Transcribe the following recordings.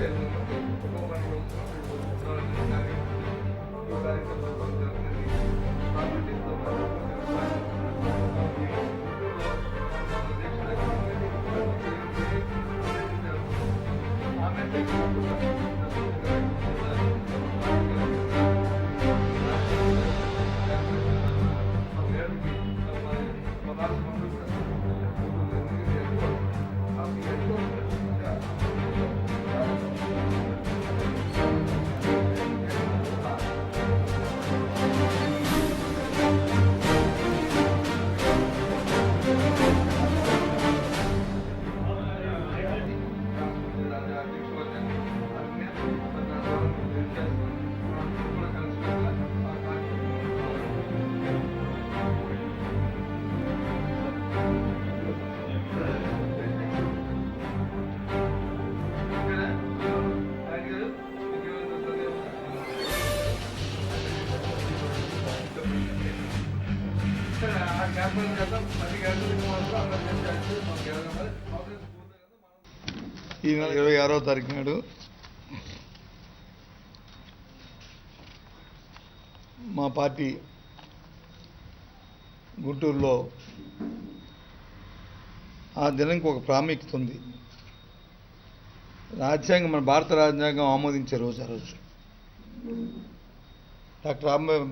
నెల 26వ తారీఖు నాడు మా పార్టీ గుంటూరులో ఆ దినానికి ఒక ప్రాముఖ్యత ఉంది. రాజ్యాంగం, మన భారత రాజ్యాంగం ఆమోదించే రోజు ఆ రోజు. డాక్టర్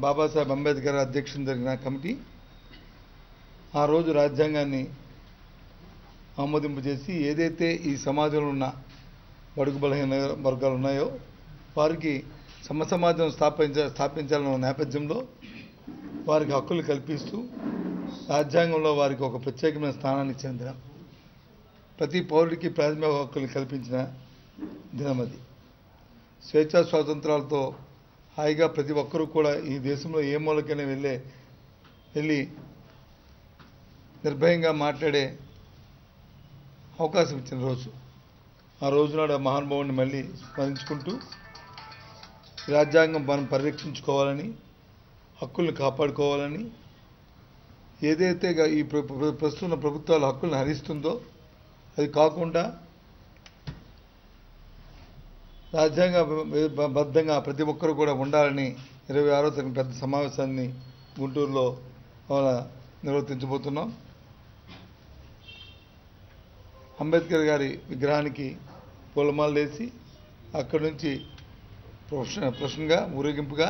బాబాసాహెబ్ అంబేద్కర్ అధ్యక్షతన జరిగిన కమిటీ ఆ రోజు రాజ్యాంగాన్ని ఆమోదింపజేసి ఏదైతే ఈ సమాజంలో ఉన్న బడుగు బలహీన వర్గాలు ఉన్నాయో వారికి సమాజం స్థాపించాలన్న నేపథ్యంలో వారికి హక్కులు కల్పిస్తూ రాజ్యాంగంలో వారికి ఒక ప్రత్యేకమైన స్థానాన్ని ఇచ్చిన దినం. ప్రతి పౌరుడికి ప్రాథమిక హక్కులు కల్పించిన దినం అది. స్వేచ్ఛా స్వాతంత్రాలతో హాయిగా ప్రతి ఒక్కరూ కూడా ఈ దేశంలో ఏ మూలకైనా వెళ్ళి నిర్భయంగా మాట్లాడే అవకాశం ఇచ్చిన రోజు. ఆ రోజునాడు ఆ మహానుభావుని మళ్ళీ స్మరించుకుంటూ రాజ్యాంగం మనం పరిరక్షించుకోవాలని, హక్కుల్ని కాపాడుకోవాలని, ఏదైతే ఈ ప్రస్తుత ప్రభుత్వాల హక్కులను హరిస్తుందో అది కాకుండా రాజ్యాంగబద్ధంగా ప్రతి ఒక్కరు కూడా ఉండాలని 26వ తారీఖు పెద్ద సమావేశాన్ని గుంటూరులో నిర్వర్తించబోతున్నాం. అంబేద్కర్ గారి విగ్రహానికి పూలమాలలు వేసి అక్కడి నుంచి ప్రశ్నగా ఊరేగింపుగా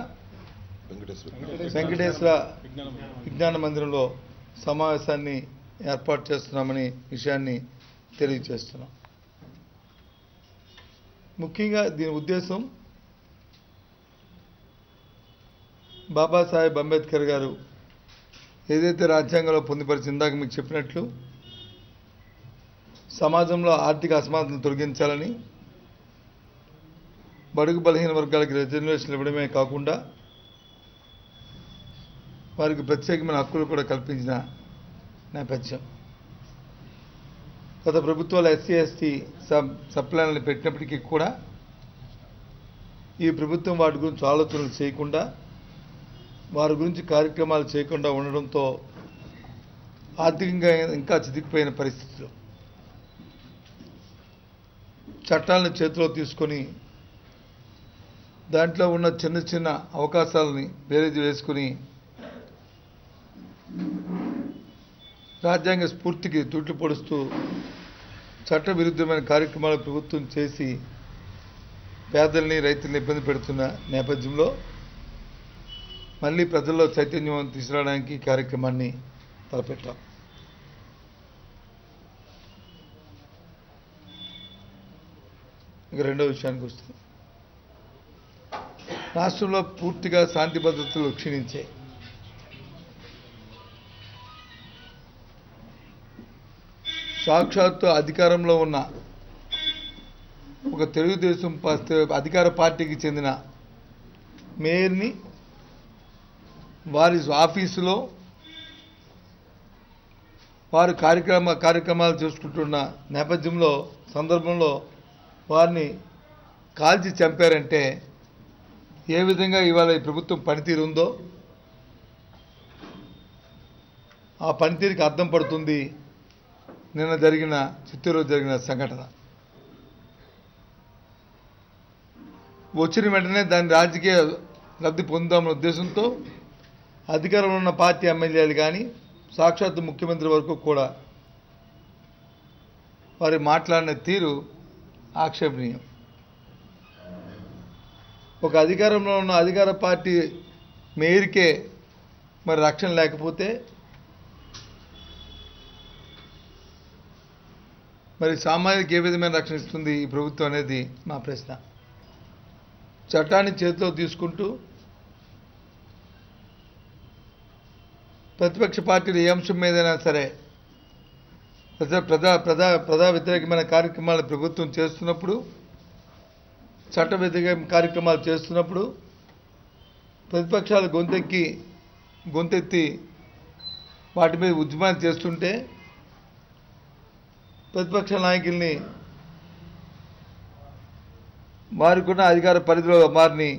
వెంకటేశ్వర విజ్ఞాన మందిరంలో సమావేశాన్ని ఏర్పాటు చేస్తున్నామని విషయాన్ని తెలియజేస్తున్నాం. ముఖ్యంగా దీని ఉద్దేశం బాబాసాహెబ్ అంబేద్కర్ గారు ఏదైతే రాజ్యాంగంలో పొందుపరిచి ఇందాక మీకు చెప్పినట్లు సమాజంలో ఆర్థిక అసమానతను తొలగించాలని, బడుగు బలహీన వర్గాలకి రిజర్వేషన్లు ఇవ్వడమే కాకుండా వారికి ప్రత్యేకమైన హక్కులు కూడా కల్పించిన నేపథ్యం. గత ప్రభుత్వాలు ఎస్సీ ఎస్టీ సప్లాన్లు పెట్టినప్పటికీ కూడా ఈ ప్రభుత్వం వాటి గురించి ఆలోచనలు చేయకుండా, వారి గురించి కార్యక్రమాలు చేయకుండా ఉండడంతో ఆర్థికంగా ఇంకా చితికిపోయిన పరిస్థితులు. చట్టాలను చేతిలో తీసుకొని దాంట్లో ఉన్న చిన్న చిన్న అవకాశాలని బేరేజ్ వేసుకుని రాజ్యాంగ స్ఫూర్తికి తూట్లు పొడుస్తూ చట్ట విరుద్ధమైన కార్యక్రమాలు ప్రభుత్వం చేసి పేదల్ని, రైతుల్ని ఇబ్బంది పెడుతున్న నేపథ్యంలో మళ్ళీ ప్రజల్లో చైతన్యం తీసుకురావడానికి కార్యక్రమాన్ని తలపెట్టాం. ఇక రెండో విషయానికి వస్తుంది. రాష్ట్రంలో పూర్తిగా శాంతి భద్రతలు క్షీణించాయి. సాక్షాత్తు అధికారంలో ఉన్న ఒక తెలుగుదేశం అధికార పార్టీకి చెందిన మేయర్ని వారి ఆఫీసులో వారు కార్యక్రమాలు చేసుకుంటున్న నేపథ్యంలో సందర్భంలో వారిని కాల్చి చంపారంటే ఏ విధంగా ఇవాళ ఈ ప్రభుత్వం పనితీరు ఉందో ఆ పనితీరుకి అర్థం పడుతుంది నిన్న చిత్తూరులో జరిగిన సంఘటన. వచ్చిన వెంటనే దాని రాజకీయ లబ్ధి పొందామన్న ఉద్దేశంతో అధికారంలో ఉన్న పార్టీ ఎమ్మెల్యేలు కానీ సాక్షాత్తు ముఖ్యమంత్రి వరకు కూడా వారు మాట్లాడిన తీరు ఆక్షేపణీయం. ఒక అధికారంలో ఉన్న అధికార పార్టీ మేయర్కే మరి రక్షణ లేకపోతే మరి సామాన్యులకు ఏ విధమైన రక్షణ ఇస్తుంది ఈ ప్రభుత్వం అనేది మా ప్రశ్న. చట్టాన్ని చేతిలో తీసుకుంటూ ప్రతిపక్ష పార్టీలు ఏ అంశం మీదైనా సరే ప్రజా వ్యతిరేకమైన కార్యక్రమాలు ప్రభుత్వం చేస్తున్నప్పుడు, చట్ట వ్యతిరేక కార్యక్రమాలు చేస్తున్నప్పుడు ప్రతిపక్షాలు గొంతెత్తి వాటి మీద ఉద్యమాలు చేస్తుంటే ప్రతిపక్ష నాయకుల్ని వారికున్న అధికార పరిధిలో వారిని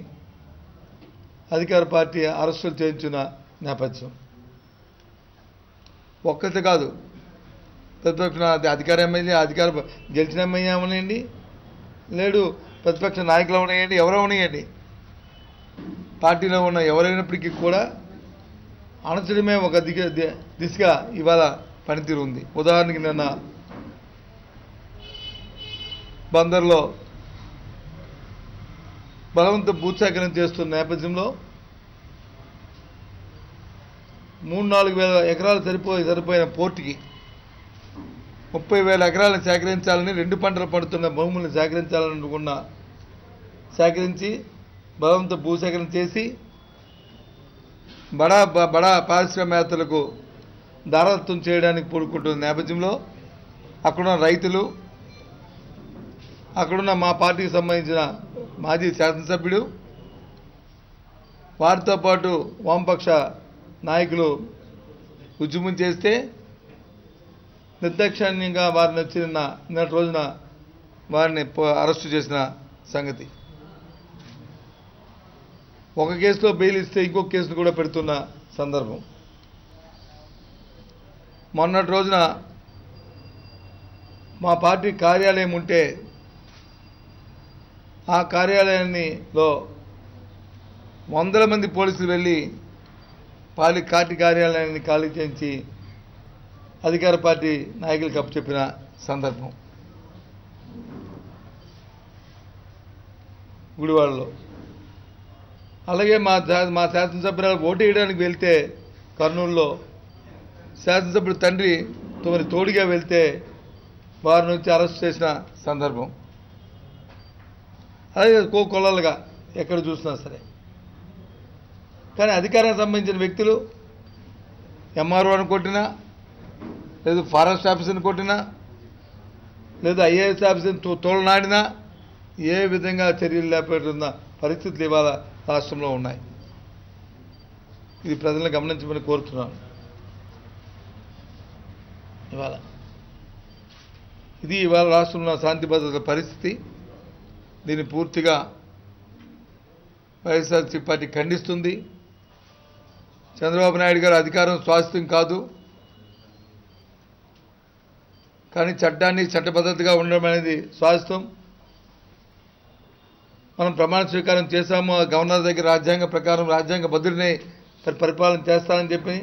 అధికార పార్టీ అరెస్టులు చేయించిన నేపథ్యం. ఒక్కతే కాదు, ప్రతిపక్ష అధికార ఎమ్మెల్యే గెలిచిన ఎమ్మెల్యే అవనండి, లేడు ప్రతిపక్ష నాయకులు అవనాయండి, ఎవరో ఉన్నాయండి, పార్టీలో ఉన్న ఎవరైనప్పటికీ కూడా అణచడమే ఒక దిశగా ఇవాళ పనితీరు ఉంది. ఉదాహరణకి నిన్న బందర్లో బలవంత భూసేకరణ చేస్తున్న నేపథ్యంలో 3-4 వేల ఎకరాలు సరిపోయిన పోర్టుకి 30,000 ఎకరాలను సేకరించాలని, 2 పంటలు పడుతున్న భూములను సేకరించి బలవంత భూసేకరణ చేసి బడా పారిశ్రామికవేత్తలకు దారదత్తం చేయడానికి పూనుకుంటున్న నేపథ్యంలో అక్కడున్న రైతులు, అక్కడున్న మా పార్టీకి సంబంధించిన మాజీ శాసనసభ్యుడు, వారితో పాటు వామపక్ష నాయకులు ఉద్యమం చేస్తే నిర్దాక్షిణ్యంగా వారిని నిన్నటి రోజున వారిని అరెస్టు చేసిన సంగతి. ఒక కేసులో బెయిల్ ఇస్తే ఇంకొక కేసును కూడా పెడుతున్న సందర్భం. మొన్నటి రోజున మా పార్టీ కార్యాలయం ఉంటే ఆ కార్యాలయాల్లో 100 మంది పోలీసులు వెళ్ళి పార్టీ కార్యాలయాన్ని ఖాళీ చేయించి అధికార పార్టీ నాయకులకు అప్పచెప్పిన సందర్భం గుడివాడలో. అలాగే మా శాసనసభ్యురాలు ఓటు వేయడానికి వెళ్తే కర్నూలులో శాసనసభ్యుడు తండ్రి తోడుగా వెళ్తే వారి నుంచి అరెస్ట్ చేసిన సందర్భం. అలాగే కొల్లలుగా ఎక్కడ చూసినా సరే. కానీ అధికారానికి సంబంధించిన వ్యక్తులు ఎంఆర్ఓని కొట్టినా, లేదు ఫారెస్ట్ ఆఫీసర్ని కొట్టినా, లేదు ఐఏఎస్ ఆఫీసర్ని తోలనాడినా ఏ విధంగా చర్యలు లేకపోతున్న పరిస్థితులు ఇవాళ రాష్ట్రంలో ఉన్నాయి. ఇది ప్రజలను గమనించమని కోరుతున్నాను. ఇవాళ రాష్ట్రంలో శాంతి భద్రతల పరిస్థితి. దీన్ని పూర్తిగా వైఎస్ఆర్సీపీ పార్టీ ఖండిస్తుంది. చంద్రబాబు నాయుడు గారు అధికారం శాశ్వతం కాదు, కానీ చట్టబద్ధతగా ఉండడం అనేది శాశ్వతం. మనం ప్రమాణ స్వీకారం చేశాము, గవర్నర్ దగ్గర రాజ్యాంగ ప్రకారం రాజ్యాంగబద్ధుడిని పరిపాలన చేస్తానని చెప్పి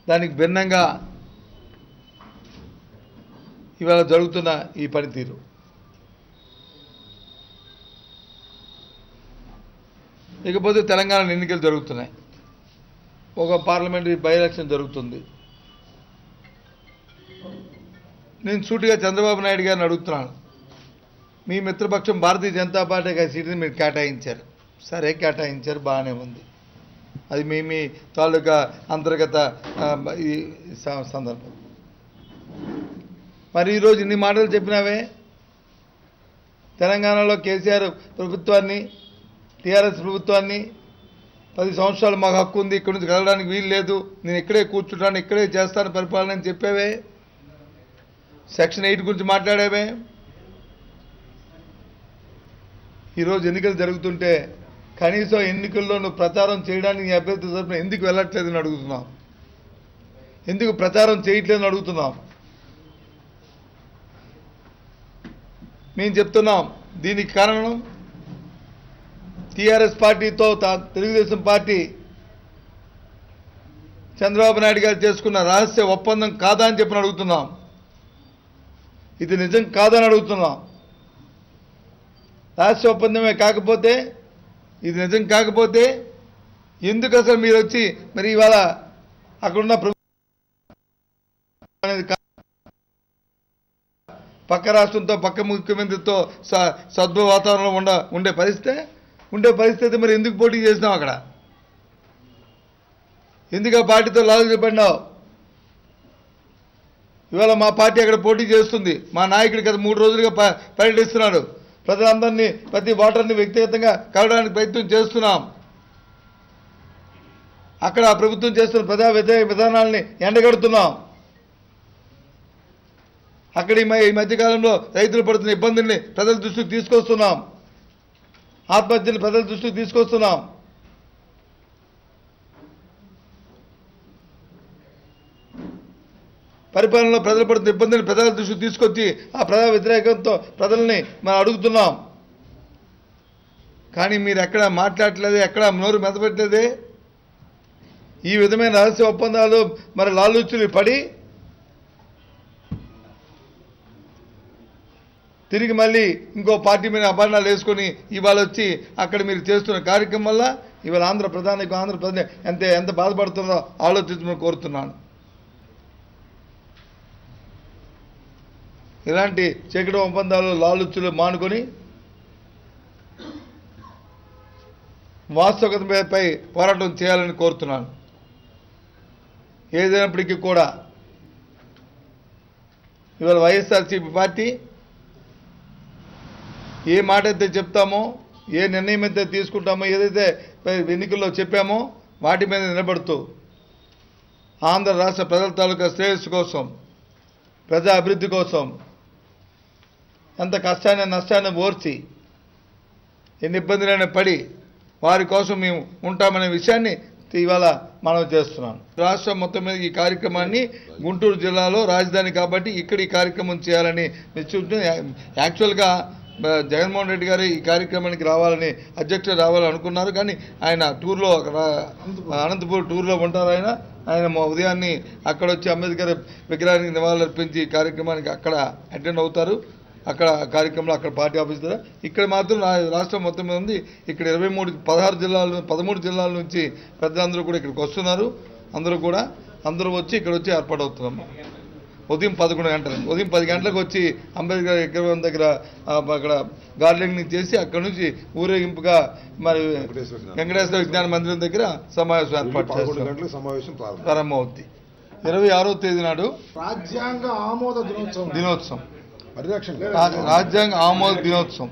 దానికి భిన్నంగా ఇవాళ జరుగుతున్న ఈ పనితీరు. ఇకపోతే తెలంగాణ ఎన్నికలు జరుగుతున్నాయి. ఒక పార్లమెంటరీ బై ఎలక్షన్ జరుగుతుంది. నేను సూటిగా చంద్రబాబు నాయుడు గారిని అడుగుతున్నాను, మీ మిత్రపక్షం భారతీయ జనతా పార్టీకి సీటుని మీరు కేటాయించారు, సరే కేటాయించారు, బాగానే ఉంది, అది మీ తాలూకా అంతర్గత ఈ సందర్భం. మరి ఈరోజు ఇన్ని మాటలు చెప్పినావే, తెలంగాణలో కేసీఆర్ ప్రభుత్వాన్ని, టీఆర్ఎస్ ప్రభుత్వాన్ని 10 సంవత్సరాలు మాకు హక్కు ఉంది, ఇక్కడి నుంచి కదలడానికి వీలు లేదు, నేను ఇక్కడే కూర్చుంటాను, ఇక్కడే చేస్తాను పరిపాలన అని చెప్పావే, సెక్షన్ 8 గురించి మాట్లాడావే. ఈరోజు ఎన్నికలు జరుగుతుంటే కనీసం ఎన్నికల్లో నువ్వు ప్రచారం చేయడానికి నీ అభ్యర్థి తరపున ఎందుకు వెళ్ళట్లేదని అడుగుతున్నాం, ఎందుకు ప్రచారం చేయట్లేదని అడుగుతున్నాం. మేము చెప్తున్నాం, దీనికి కారణం టీఆర్ఎస్ పార్టీతో తెలుగుదేశం పార్టీ చంద్రబాబు నాయుడు గారు చేసుకున్న రహస్య ఒప్పందం కాదా అని చెప్పి అడుగుతున్నాం. ఇది నిజం కాదని అడుగుతున్నాం. రహస్య ఒప్పందమే కాకపోతే, ఇది నిజం కాకపోతే ఎందుకు అసలు మీరు వచ్చి మరి ఇవాళ అక్కడున్న అనేది పక్క రాష్ట్రంతో పక్క ముఖ్యమంత్రితో సద్భవ వాతావరణంలో ఉండే పరిస్థితి మరి ఎందుకు పోటీ చేసినావు? అక్కడ ఎందుకు ఆ పార్టీతో లాలు పడినావు? ఇవాళ మా పార్టీ అక్కడ పోటీ చేస్తుంది. మా నాయకుడు గత 3 రోజులుగా పర్యటిస్తున్నాడు. ప్రజలందరినీ, ప్రతి ఓటర్ని వ్యక్తిగతంగా కలవడానికి ప్రయత్నం చేస్తున్నాం. అక్కడ ప్రభుత్వం చేస్తున్న ప్రజా వ్యతిరేక విధానాలని ఎండగడుతున్నాం. అక్కడ ఈ మధ్యకాలంలో రైతులు పడుతున్న ఇబ్బందుల్ని ప్రజల దృష్టికి తీసుకొస్తున్నాం. ఆత్మహత్యలు ప్రజల దృష్టికి తీసుకొస్తున్నాం. పరిపాలనలో ప్రజలు పడుతున్న ఇబ్బందిని ప్రజల దృష్టికి తీసుకొచ్చి ఆ ప్రజా వ్యతిరేకంతో ప్రజల్ని మనం అడుగుతున్నాం. కానీ మీరు ఎక్కడ మాట్లాడట్లేదు, ఎక్కడ నోరు మెదపెట్టలేదే. ఈ విధమైన రహస్య ఒప్పందాలు మరి లాలూచులు పడి తిరిగి మళ్ళీ ఇంకో పార్టీ మీద అభరణాలు వేసుకొని ఇవాళ వచ్చి అక్కడ మీరు చేస్తున్న కార్యక్రమం వల్ల ఇవాళ ఆంధ్ర ప్రధాని ఎంత బాధపడుతుందో ఆలోచించమని కోరుతున్నాను. ఇలాంటి చీకటి ఒప్పందాలు లాలుచులు మానుకొని వాస్తవికతపై పోరాటం చేయాలని కోరుతున్నాను. ఏదైనప్పటికీ కూడా ఇవాళ వైఎస్ఆర్సీపీ పార్టీ ఏ మాట అయితే చెప్తామో, ఏ నిర్ణయం అయితే తీసుకుంటామో, ఏదైతే ఎన్నికల్లో చెప్పామో వాటి మీద నిలబడుతూ ఆంధ్ర రాష్ట్ర ప్రజల తాలూకా శ్రేయస్సు కోసం, ప్రజా అభివృద్ధి కోసం ఎంత కష్టాన్ని నష్టాన్ని ఓర్చి ఎన్ని ఇబ్బందులైనా పడి వారి కోసం మేము ఉంటామనే విషయాన్ని ఇవాళ మనం చేస్తున్నాం. రాష్ట్రం మొత్తం మీద ఈ కార్యక్రమాన్ని గుంటూరు జిల్లాలో రాజధాని కాబట్టి ఇక్కడ ఈ కార్యక్రమం చేయాలని నిశ్చయించుకుని యాక్చువల్గా జగన్మోహన్ రెడ్డి గారు ఈ కార్యక్రమానికి రావాలని అధ్యక్షుడు రావాలని అనుకున్నారు. కానీ ఆయన టూర్లో అనంతపూర్ టూర్లో ఉంటారు. ఆయన ఉదయాన్ని అక్కడ వచ్చి అంబేద్కర్ విగ్రహానికి నివాళులర్పించి ఈ కార్యక్రమానికి అక్కడ అటెండ్ అవుతారు. అక్కడ కార్యక్రమంలో అక్కడ పార్టీ ఆఫీస్ దగ్గర. ఇక్కడ మాత్రం రాష్ట్రం మొత్తం మీద ఉంది. ఇక్కడ 13 జిల్లాల నుంచి పెద్దలందరూ కూడా ఇక్కడికి వస్తున్నారు. అందరూ వచ్చి ఇక్కడ వచ్చి ఏర్పాటవుతున్నాం. ఉదయం 11 గంటలు, ఉదయం 10 గంటలకు వచ్చి అంబేద్కర్ విగ్రహం దగ్గర అక్కడ గార్డెనింగ్ చేసి అక్కడ నుంచి ఊరేగింపుగా మరి వెంకటేశ్వర విజ్ఞాన మందిరం దగ్గర సమావేశం ఏర్పాటు చేస్తారు. ప్రారంభమవుతుంది 26వ తేదీ నాడు రాజ్యాంగ ఆమోద దినోత్సవం. రాజ్యాంగ ఆమోద దినోత్సవం.